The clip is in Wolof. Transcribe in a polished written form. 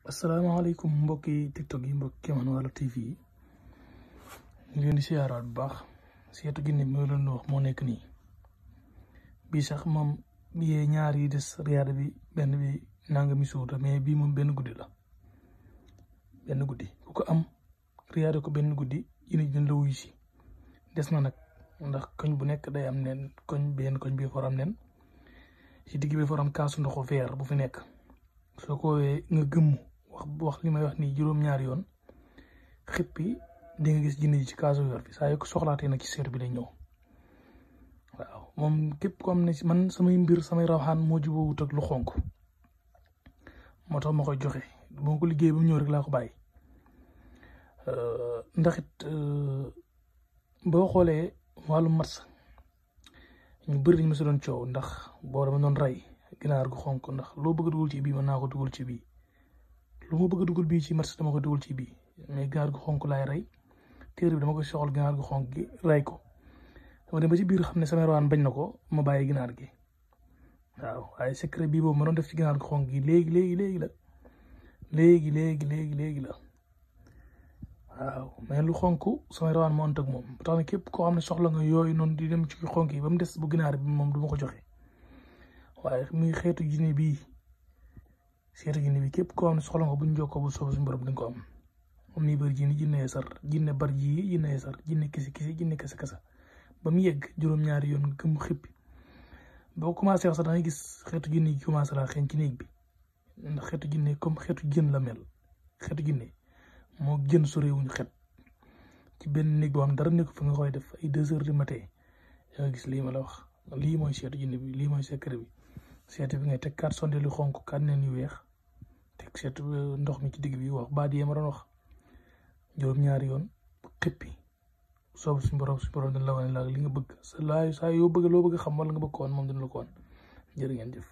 asalaamaaleykum mbokki TikTok yi mbokki Kémane Walo TV yi ñu leen di siyaaraat bu baax seetu ginne bi ma leen wax moo nekk nii bii sax moom bii ñaar yi des riyaada bi benn bi nangami suur la mais bii moom benn guddi la benn guddi ku ko am riyaada ko benn guddi uni dina la wuyu si des na nag ndax koñ bu nekk day am nen koñ bi for am nen si digg bi for am kaasu ndoxu verre bu fi nekk soo ko woowee nga gëmm wax li may wax nii juróom-ñaari yoon xippi di nga gis jinne ji ci kaasu verre bi saa yu ko soxlaatee nag ci seetu bi lay ñëw waaw moom képp ko am ne man samay mbir samay rawxaan moo jubóowut ak lu xonk moo tax ma koy joxe boo ko liggéey ba mu ñëw rek laa ko bàyyi ndax it boo xoolee wàllu mars ñu bëri dañ ma si doon coow ndax boo dama doon rey ginaar gu xonk ndax loo bëgg a dugal ci bii mën naa ko dugal ci bii lu ma bëgg a dugal bii ci mars dama ko dugal ci bii mais ginaar gu xonk laay rey téere bi dama koy soxal ginaar gu xonk gi rey ko dama dem ba ci biir xam ne sama rawaan bañ na ko ma bàyyi ginaar gi waaw waaye secret bii boobu ma doon def ci ginaar gu xonk gi léegi la waaw mais lu xonk samay rawaan moo ënt ak moom ba tax na képp koo xam ne soxla nga yooyu noonu di dem ci xonk yi ba mu des bu ginaar bi moom du ma ko joxe waaye muy xeetu jinne bii képp koo xam ne soxla nga bu ñu jokkoo bu soobu suñu borom di nga ko am moom nii bëri jinne yeesar jinne bar ji jinne yeesar jinne kisi jinne kasa ba mu yegg juróom-ñaari yoon gëm xippi boo commencé wax sax da ngay gis xeetu jinne yi commencé laa xeeñ ci néeg bi ndax xeetu jinne comme xeetu jën la mel xeetu jinne moo jën sorewuñu xet ci benn néeg boo xam dara nekk fa nga koy def ay 2 heures du matin nga gis lii ma la wax lii mooy seetu jinne bi lii mooy secret bi seetu bi ngay teg 4 sondeel yu xonk 4 nen yu weex teg seetu ndox mi ci digg bi wax baat yi ma doon wax juróom-ñaari yoon xippi soobu suñu borom dina la wane la li nga bëgg saa yoo bëgg loo bëgg xam wala nga bëgg ko woon moom dina la ko woon jërë ngeen jëf